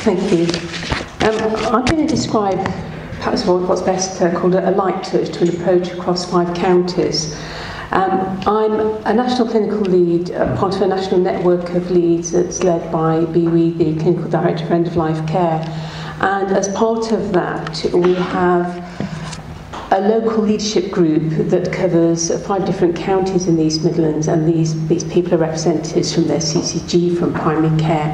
Thank you. I'm going to describe perhaps what's best called a light touch to an approach across 5 counties. I'm a national clinical lead, part of a national network of leads that's led by BWE, the Clinical Director for End of Life Care. And as part of that, we have a local leadership group that covers 5 different counties in the East Midlands, and these people are representatives from their CCG, from primary care,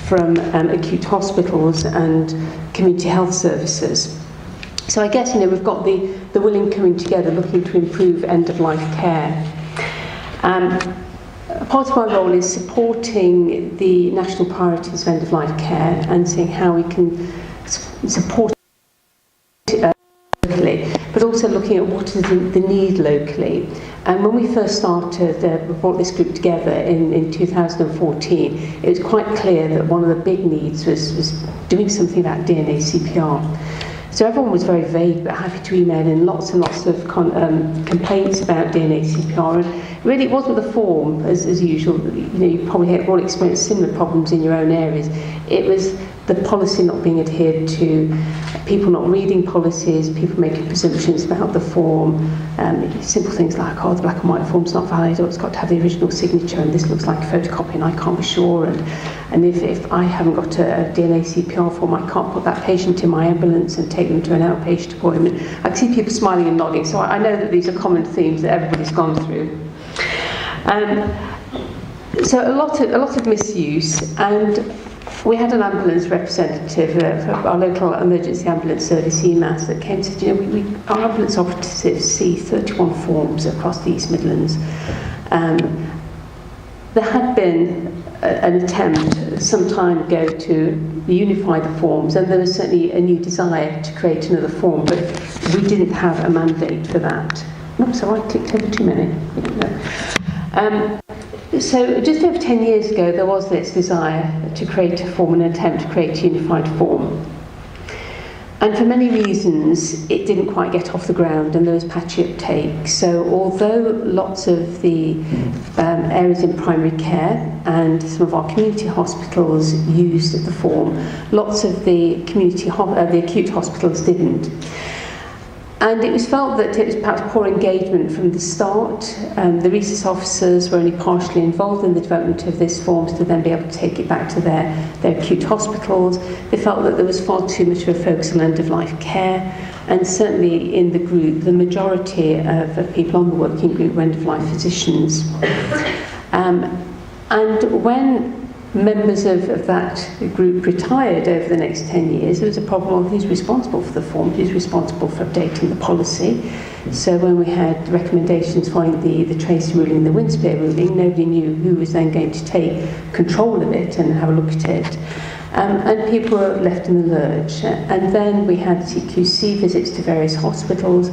from acute hospitals and community health services. So I guess, we've got the willing coming together, looking to improve end-of-life care. Part of my role is supporting the national priorities of end-of-life care and seeing how we can support it locally, but also looking at what is the need locally. And when we first started, we brought this group together in 2014, it was quite clear that one of the big needs was doing something about DNACPR. So everyone was very vague, but happy to email in lots and lots of complaints about DNACPR. And really, it wasn't the form, as usual. You probably have all experienced similar problems in your own areas. It was the policy not being adhered to, people not reading policies, people making presumptions about the form, simple things like, the black and white form's not valid, or it's got to have the original signature, and this looks like a photocopy and I can't be sure, and if I haven't got a DNACPR form, I can't put that patient in my ambulance and take them to an outpatient appointment. I can see people smiling and nodding, so I know that these are common themes that everybody's gone through. So a lot of misuse, and we had an ambulance representative for our local emergency ambulance service, EMAS, that came and said, our ambulance operatives see 31 forms across the East Midlands. There had been an attempt some time ago to unify the forms, and there was certainly a new desire to create another form, but we didn't have a mandate for that. So I clicked over too many. So just over 10 years ago, there was this desire to create a form, an attempt to create a unified form. And for many reasons, it didn't quite get off the ground, and there was patchy uptake. So although lots of the areas in primary care and some of our community hospitals used the form, lots of the the acute hospitals didn't. And it was felt that it was perhaps poor engagement from the start. The resus officers were only partially involved in the development of this form to then be able to take it back to their acute hospitals. They felt that there was far too much of a focus on end-of-life care, and certainly in the group, the majority of people on the working group were end-of-life physicians. And when members of that group retired over the next 10 years, there was a problem of who's responsible for the form, who's responsible for updating the policy. So when we had recommendations following the Tracy ruling, the Winspear ruling, nobody knew who was then going to take control of it and have a look at it. And people were left in the lurch. And then we had CQC visits to various hospitals.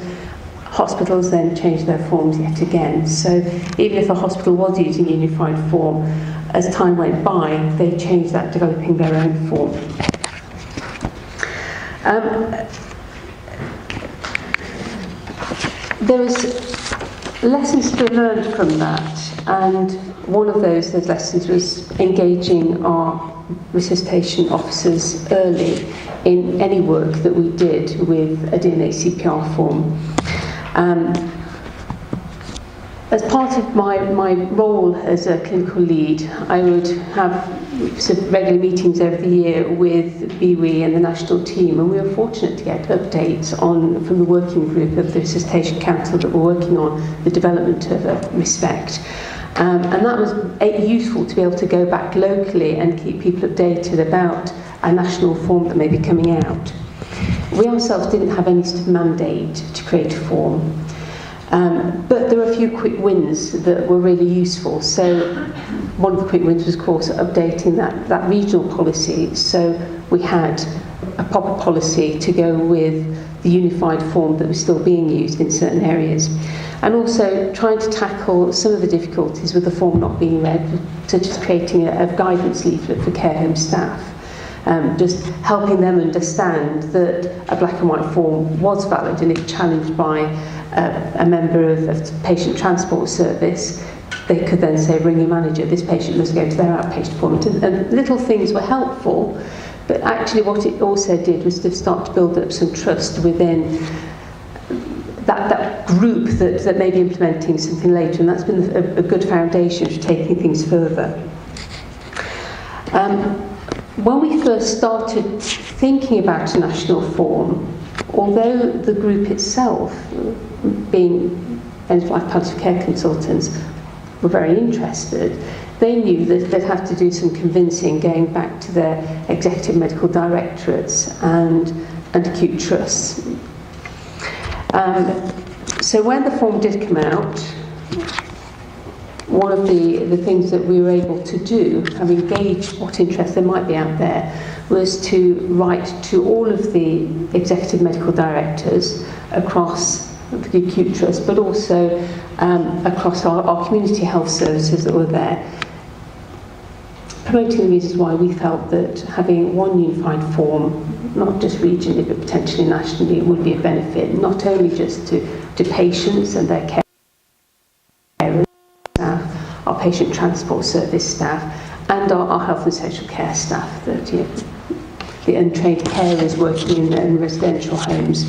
Hospitals then changed their forms yet again. So even if a hospital was using a unified form, as time went by, they changed that, developing their own form. There was lessons to be learned from that, and one of those lessons was engaging our resuscitation officers early in any work that we did with a DNACPR form. As part of my role as a clinical lead, I would have some regular meetings over the year with BWE and the national team, and we were fortunate to get updates from the working group of the Resuscitation Council that were working on the development of ReSPECT. And that was useful to be able to go back locally and keep people updated about a national form that may be coming out. We ourselves didn't have any sort of mandate to create a form. But there were a few quick wins that were really useful. So one of the quick wins was, of course, updating that regional policy. So we had a proper policy to go with the unified form that was still being used in certain areas. And also trying to tackle some of the difficulties with the form not being read, such as creating a guidance leaflet for care home staff. Just helping them understand that a black and white form was valid, and if challenged by a member of the patient transport service, they could then say, ring your manager, this patient must go to their outpatient appointment. And little things were helpful, But actually what it also did was to start to build up some trust within that group that may be implementing something later, and that's been a good foundation for taking things further. When we first started thinking about a national form, although the group itself, being end-of-life palliative care consultants, were very interested, they knew that they'd have to do some convincing going back to their executive medical directorates and acute trusts. So when the form did come out, one of the things that we were able to do, having gauged what interest there might be out there, was to write to all of the executive medical directors across the acute trust, but also across our community health services that were there, promoting the reasons why we felt that having one unified form, not just regionally but potentially nationally, would be a benefit, not only just to patients and their carers, staff, our patient transport service staff, and our health and social care staff, that the untrained carers working in residential homes.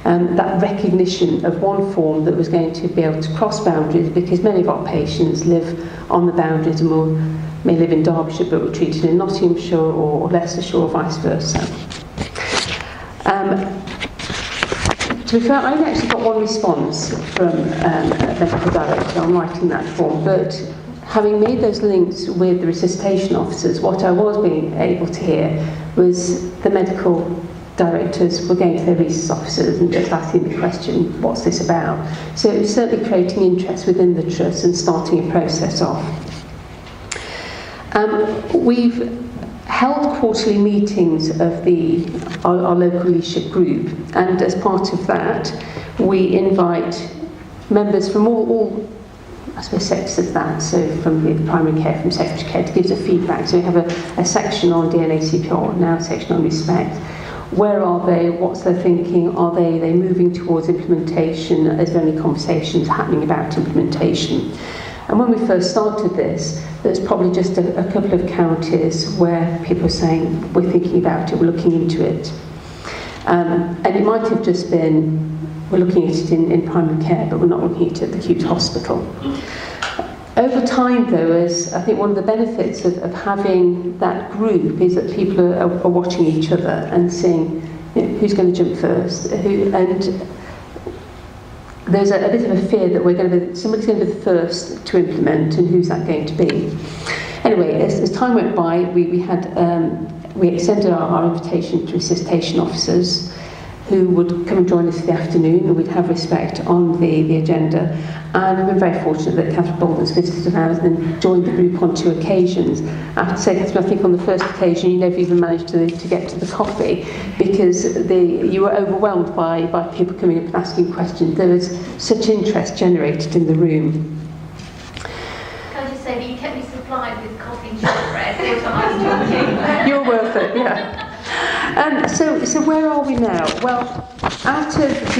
That recognition of one form that was going to be able to cross boundaries, because many of our patients live on the boundaries and may live in Derbyshire but were treated in Nottinghamshire or Leicestershire or vice versa. To be fair, I only actually got one response from a medical director on writing that form, but having made those links with the resuscitation officers, what I was being able to hear was the medical directors were going to their resus officers and just asking the question, what's this about? So it was certainly creating interest within the trust and starting a process off. We've held quarterly meetings of our local leadership group, and as part of that we invite members from all I suppose sectors of that, so from the primary care, from secondary care, to give us a feedback. So we have a section on DNACPR, now a section on ReSPECT. Where are they? What's their thinking? Are they moving towards implementation? Is there any conversations happening about implementation? And when we first started this, there's probably just a couple of counties where people are saying, we're thinking about it, we're looking into it. And it might have just been, we're looking at it in primary care, but we're not looking at it at the acute hospital. Over time, though, as I think one of the benefits of having that group is that people are watching each other and seeing who's going to jump first, and there's a bit of a fear that somebody's going to be the first to implement, and who's that going to be? Anyway, as time went by, we extended our invitation to resuscitation officers who would come and join us for the afternoon, and we'd have ReSPECT on the agenda. And we've been very fortunate that Catherine Bolden's visited ours and joined the group on 2 occasions. I have to say, Catherine, I think on the first occasion you never even managed to get to the coffee, because you were overwhelmed by people coming up and asking questions. There was such interest generated in the room. Can I just say that you kept me supplied with coffee and shortbread every time I was talking? You're worth it, yeah. So where are we now? Well, out of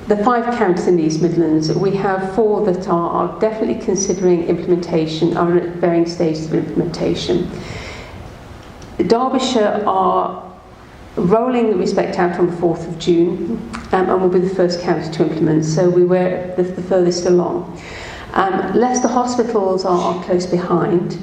the 5 counties in the East Midlands, we have 4 that are definitely considering implementation, are at varying stages of implementation. Derbyshire are rolling the ReSPECT out on the 4th of June, and will be the first county to implement, so we were the furthest along. Leicester hospitals are close behind,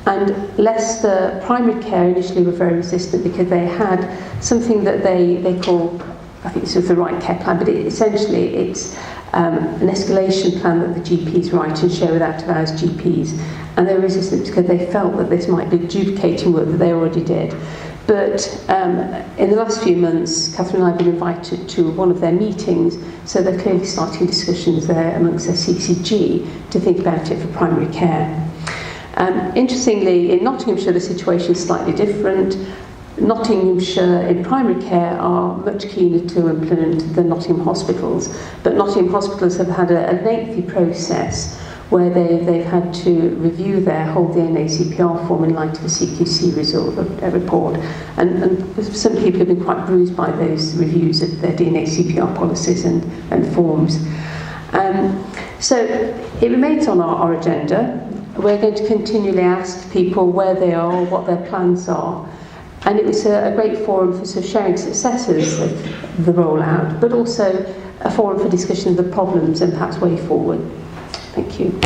and Leicester primary care initially were very resistant because they had something that they call, I think this is the right care plan, but essentially it's an escalation plan that the GPs write and share with out-of-hours GPs, and they were resistant because they felt that this might be duplicating work that they already did. But in the last few months, Catherine and I have been invited to one of their meetings, so they're clearly starting discussions there amongst their CCG to think about it for primary care. Interestingly, in Nottinghamshire the situation is slightly different. Nottinghamshire in primary care are much keener to implement than Nottingham hospitals, but Nottingham hospitals have had a lengthy process where they've had to review their whole DNACPR form in light of a CQC report, and some people have been quite bruised by those reviews of their DNACPR policies and forms. So it remains on our agenda. We're going to continually ask people where they are, what their plans are, And it was a great forum for sort of sharing successes of the rollout, but also a forum for discussion of the problems and perhaps way forward. Thank you.